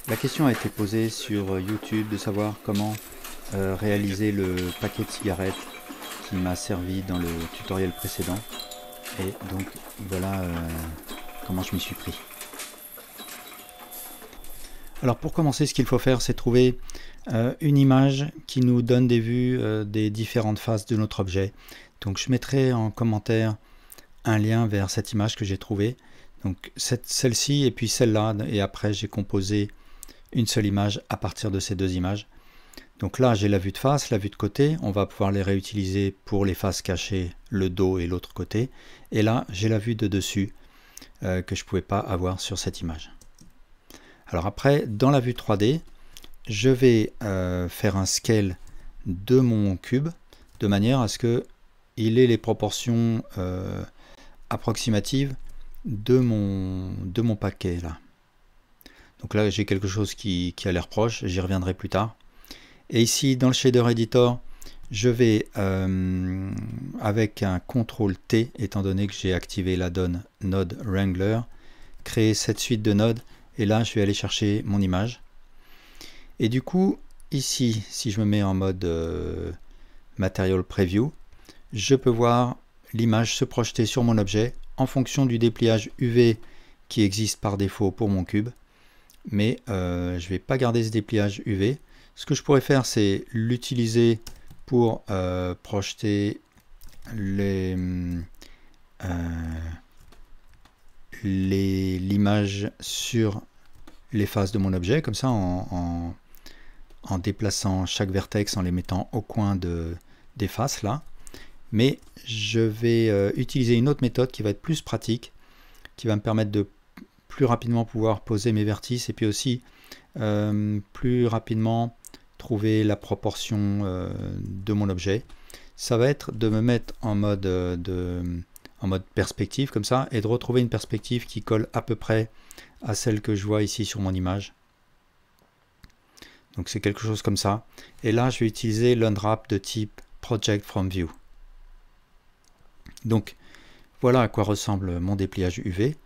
La question a été posée sur YouTube de savoir comment réaliser le paquet de cigarettes qui m'a servi dans le tutoriel précédent. Et donc voilà comment je m'y suis pris. Alors pour commencer, ce qu'il faut faire, c'est trouver une image qui nous donne des vues des différentes faces de notre objet. Donc je mettrai en commentaire un lien vers cette image que j'ai trouvée. Donc celle-ci et puis celle-là, et après j'ai composé une seule image à partir de ces deux images. Donc là j'ai la vue de face, la vue de côté, on va pouvoir les réutiliser pour les faces cachées, le dos et l'autre côté. Et là j'ai la vue de dessus que je ne pouvais pas avoir sur cette image. Alors après, dans la vue 3D, je vais faire un scale de mon cube de manière à ce qu'il ait les proportions approximatives de mon paquet là. Donc là j'ai quelque chose qui a l'air proche, j'y reviendrai plus tard. Et ici dans le shader editor, je vais avec un CTRL T, étant donné que j'ai activé l'add-on Node Wrangler, créer cette suite de nodes, et là je vais aller chercher mon image. Et du coup ici, si je me mets en mode Material Preview, je peux voir l'image se projeter sur mon objet en fonction du dépliage UV qui existe par défaut pour mon cube. Mais je ne vais pas garder ce dépliage UV. Ce que je pourrais faire, c'est l'utiliser pour projeter l'image sur les faces de mon objet, comme ça en déplaçant chaque vertex, en les mettant au coin des faces là. Mais je vais utiliser une autre méthode qui va être plus pratique, qui va me permettre de plus rapidement pouvoir poser mes vertices et puis aussi plus rapidement trouver la proportion de mon objet. Ça va être de me mettre en mode perspective comme ça et de retrouver une perspective qui colle à peu près à celle que je vois ici sur mon image. Donc c'est quelque chose comme ça. Et là je vais utiliser l'unwrap de type Project from View. Donc voilà à quoi ressemble mon dépliage UV.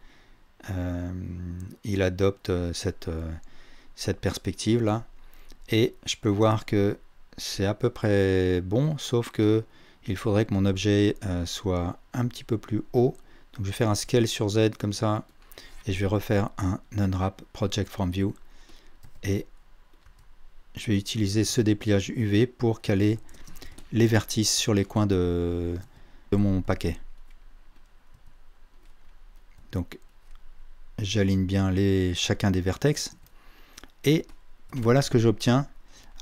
Il adopte cette perspective là et je peux voir que c'est à peu près bon, sauf que il faudrait que mon objet soit un petit peu plus haut. Donc je vais faire un scale sur Z comme ça et je vais refaire un unwrap Project from View et je vais utiliser ce dépliage UV pour caler les vertices sur les coins de mon paquet. Donc j'aligne bien chacun des vertex et voilà ce que j'obtiens.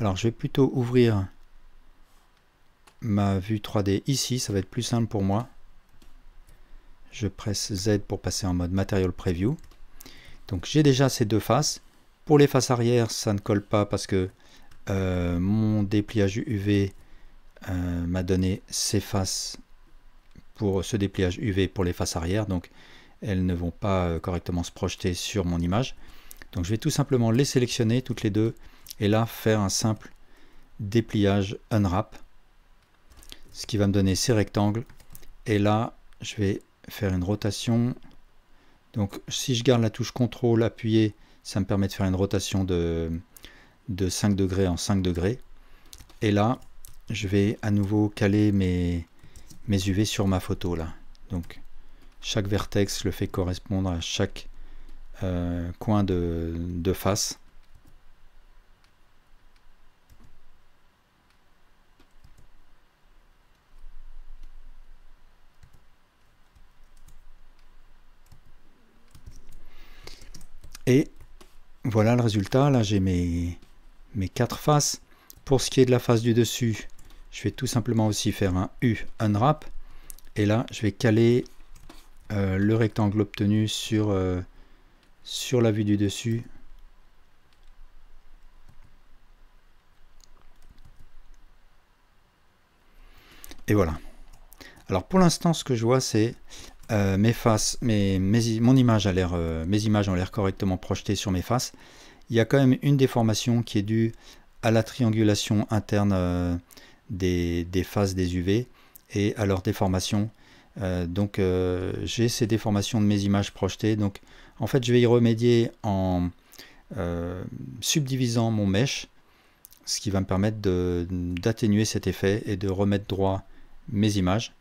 Alors je vais plutôt ouvrir ma vue 3D ici, ça va être plus simple pour moi. Je presse Z pour passer en mode Material Preview. Donc j'ai déjà ces deux faces. Pour les faces arrière, ça ne colle pas parce que mon dépliage UV m'a donné ces faces pour ce dépliage UV pour les faces arrière. Donc elles ne vont pas correctement se projeter sur mon image. Donc je vais tout simplement les sélectionner toutes les deux et là faire un simple dépliage unwrap, ce qui va me donner ces rectangles. Et là je vais faire une rotation. Donc si je garde la touche CTRL appuyée, ça me permet de faire une rotation de 5 degrés en 5 degrés. Et là je vais à nouveau caler mes UV sur ma photo là. Donc chaque vertex le fait correspondre à chaque coin de face. Et voilà le résultat. Là j'ai mes 4 faces. Pour ce qui est de la face du dessus, je vais tout simplement aussi faire un U unwrap. Et là je vais caler le rectangle obtenu sur la vue du dessus. Et voilà. Alors pour l'instant ce que je vois c'est mes faces, mon image a l'air, mes images ont l'air correctement projetées sur mes faces. Il y a quand même une déformation qui est due à la triangulation interne des faces des UV et à leur déformation. J'ai ces déformations de mes images projetées. Donc en fait je vais y remédier en subdivisant mon mesh, ce qui va me permettre d'atténuer cet effet et de remettre droit mes images.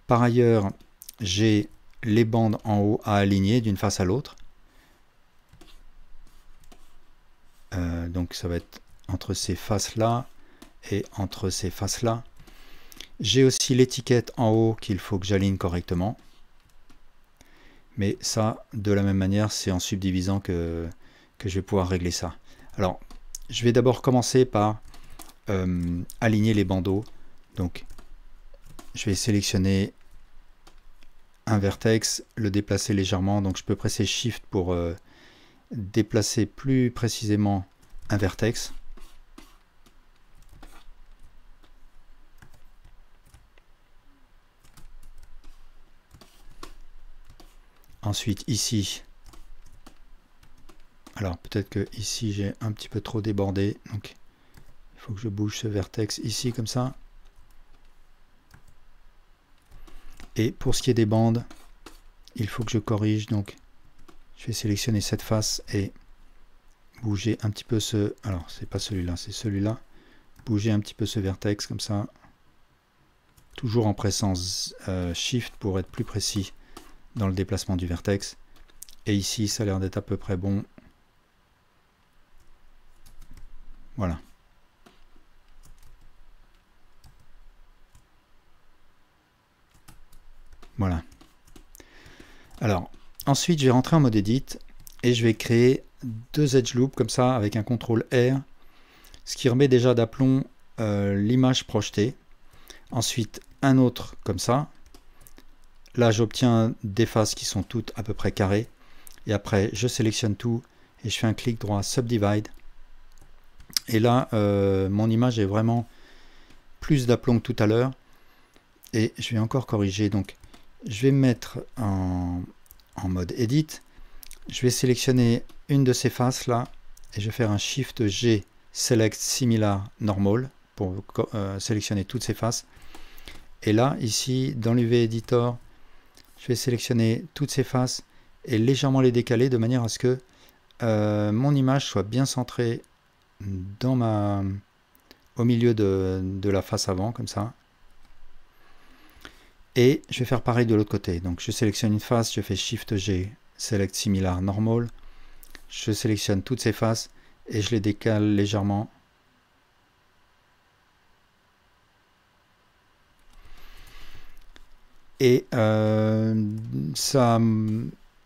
Par ailleurs, j'ai les bandes en haut à aligner d'une face à l'autre. Donc ça va être entre ces faces là et entre ces faces là. J'ai aussi l'étiquette en haut qu'il faut que j'aligne correctement. Mais ça, de la même manière, c'est en subdivisant que je vais pouvoir régler ça. Alors, je vais d'abord commencer par aligner les bandeaux. Donc, je vais sélectionner un vertex, le déplacer légèrement. Donc, je peux presser Shift pour déplacer plus précisément un vertex. Ensuite, ici, alors peut-être que ici j'ai un petit peu trop débordé, donc il faut que je bouge ce vertex ici comme ça. Et pour ce qui est des bandes, il faut que je corrige, donc je vais sélectionner cette face et bouger un petit peu ce, alors c'est pas celui-là, c'est celui-là, bouger un petit peu ce vertex comme ça, toujours en pressant Shift pour être plus précis dans le déplacement du vertex. Et ici ça a l'air d'être à peu près bon. Voilà. Voilà. Alors ensuite je vais rentrer en mode edit et je vais créer deux edge loops comme ça avec un CTRL R, ce qui remet déjà d'aplomb l'image projetée. Ensuite un autre comme ça. Là j'obtiens des faces qui sont toutes à peu près carrées. Et après je sélectionne tout et je fais un clic droit Subdivide. Et là mon image est vraiment plus d'aplomb que tout à l'heure. Et je vais encore corriger. Donc je vais me mettre en mode Edit. Je vais sélectionner une de ces faces là. Et je vais faire un Shift G Select Similar Normal pour sélectionner toutes ces faces. Et là ici dans l'UV Editor, je vais sélectionner toutes ces faces et légèrement les décaler de manière à ce que mon image soit bien centrée dans au milieu de la face avant, comme ça. Et je vais faire pareil de l'autre côté. Donc je sélectionne une face, je fais Shift G, Select Similar Normal. Je sélectionne toutes ces faces et je les décale légèrement. Et ça a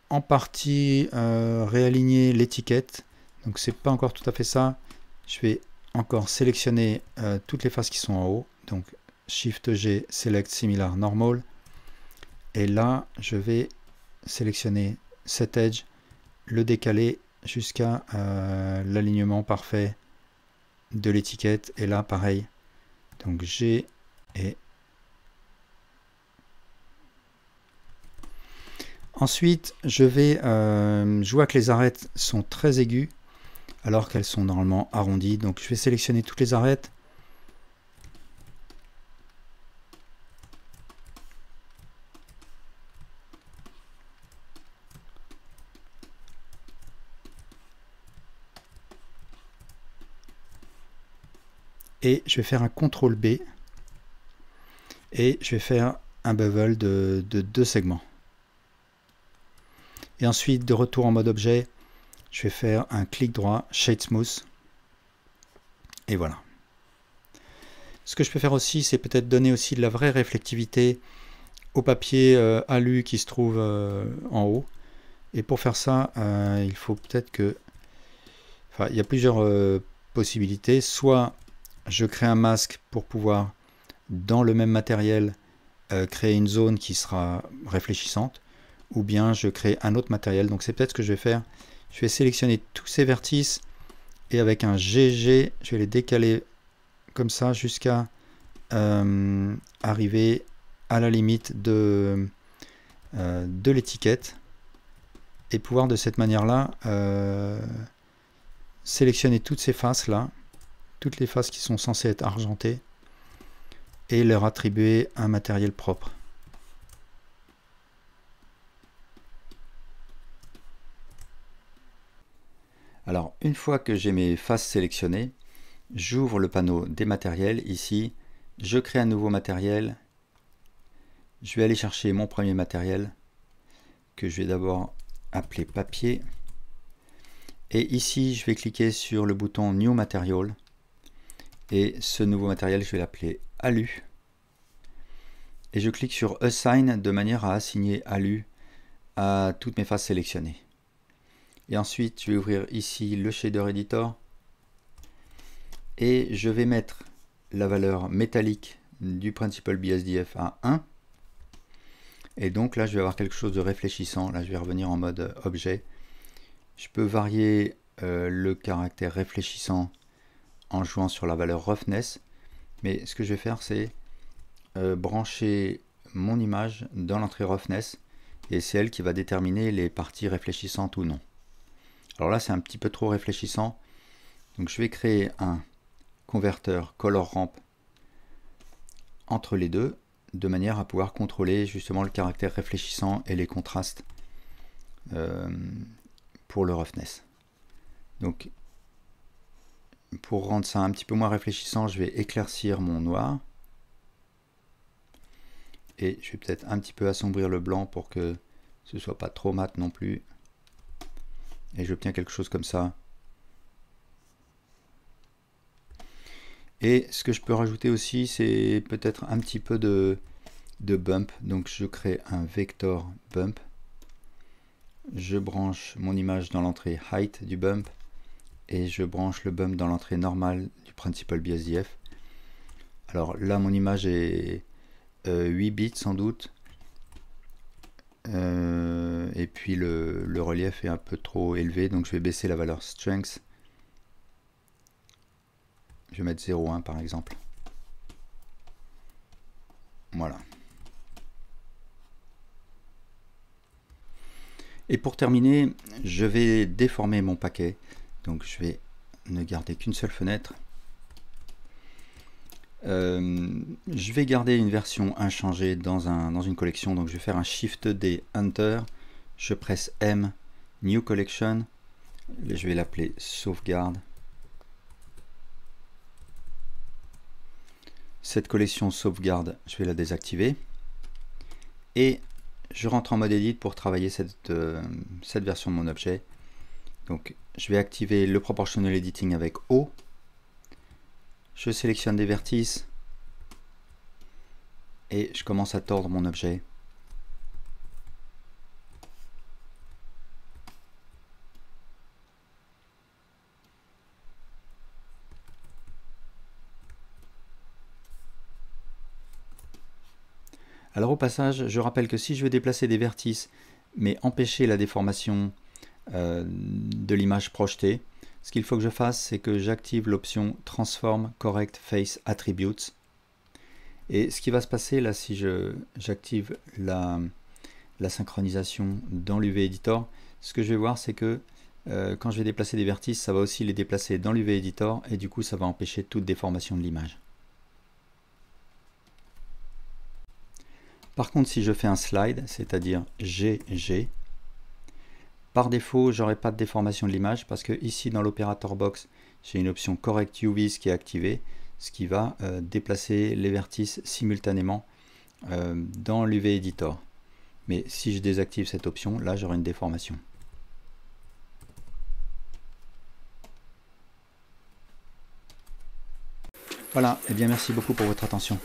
en partie réaligné l'étiquette. Donc c'est pas encore tout à fait ça. Je vais encore sélectionner toutes les faces qui sont en haut. Donc Shift G, Select Similar Normal. Et là, je vais sélectionner cet edge, le décaler jusqu'à l'alignement parfait de l'étiquette. Et là, pareil. Donc G et ensuite, je vois que les arêtes sont très aiguës alors qu'elles sont normalement arrondies. Donc je vais sélectionner toutes les arêtes. Et je vais faire un CTRL B. Et je vais faire un bevel de 2 segments. Et ensuite, de retour en mode objet, je vais faire un clic droit, Shade Smooth. Et voilà. Ce que je peux faire aussi, c'est peut-être donner aussi de la vraie réflectivité au papier alu qui se trouve en haut. Et pour faire ça, il faut peut-être que... Enfin, il y a plusieurs possibilités. Soit je crée un masque pour pouvoir, dans le même matériel, créer une zone qui sera réfléchissante. Ou bien je crée un autre matériel. Donc c'est peut-être ce que je vais faire. Je vais sélectionner tous ces vertices et avec un GG, je vais les décaler comme ça jusqu'à arriver à la limite de l'étiquette et pouvoir de cette manière-là sélectionner toutes ces faces là, toutes les faces qui sont censées être argentées et leur attribuer un matériel propre. Alors, une fois que j'ai mes faces sélectionnées, j'ouvre le panneau des matériels ici, je crée un nouveau matériel, je vais aller chercher mon premier matériel que je vais d'abord appeler papier, et ici je vais cliquer sur le bouton New Material, et ce nouveau matériel je vais l'appeler Alu, et je clique sur Assign de manière à assigner Alu à toutes mes faces sélectionnées. Et ensuite, je vais ouvrir ici le Shader Editor et je vais mettre la valeur métallique du Principal BSDF à 1. Et donc là, je vais avoir quelque chose de réfléchissant. Là, je vais revenir en mode objet. Je peux varier le caractère réfléchissant en jouant sur la valeur roughness. Mais ce que je vais faire, c'est brancher mon image dans l'entrée roughness. Et c'est elle qui va déterminer les parties réfléchissantes ou non. Alors là, c'est un petit peu trop réfléchissant. Donc je vais créer un converteur color ramp entre les deux, de manière à pouvoir contrôler justement le caractère réfléchissant et les contrastes pour le roughness. Donc pour rendre ça un petit peu moins réfléchissant, je vais éclaircir mon noir. Et je vais peut-être un petit peu assombrir le blanc pour que ce soit pas trop mat non plus. Et j'obtiens quelque chose comme ça. Et ce que je peux rajouter aussi, c'est peut-être un petit peu de bump. Donc je crée un vector bump. Je branche mon image dans l'entrée height du bump. Et je branche le bump dans l'entrée normale du Principal BSDF. Alors là, mon image est 8 bits sans doute. Et puis le relief est un peu trop élevé, donc je vais baisser la valeur strength. Je vais mettre 0,1 par exemple. Voilà. Et pour terminer, je vais déformer mon paquet. Donc je vais ne garder qu'une seule fenêtre. Je vais garder une version inchangée dans une collection. Donc je vais faire un Shift D Enter. Je presse M, New Collection. Je vais l'appeler sauvegarde. Cette collection sauvegarde, je vais la désactiver. Et je rentre en mode Edit pour travailler cette version de mon objet. Donc je vais activer le Proportional Editing avec O. Je sélectionne des vertices. Et je commence à tordre mon objet. Alors au passage, je rappelle que si je veux déplacer des vertices, mais empêcher la déformation de l'image projetée, ce qu'il faut que je fasse, c'est que j'active l'option Transform Correct Face Attributes. Et ce qui va se passer là, si j'active la synchronisation dans l'UV Editor, ce que je vais voir, c'est que quand je vais déplacer des vertices, ça va aussi les déplacer dans l'UV Editor, et du coup ça va empêcher toute déformation de l'image. Par contre, si je fais un slide, c'est-à-dire GG, par défaut, j'aurai pas de déformation de l'image parce que ici dans l'opérateur box, j'ai une option Correct UVs qui est activée, ce qui va déplacer les vertices simultanément dans l'UV Editor. Mais si je désactive cette option, là j'aurai une déformation. Voilà, et bien merci beaucoup pour votre attention.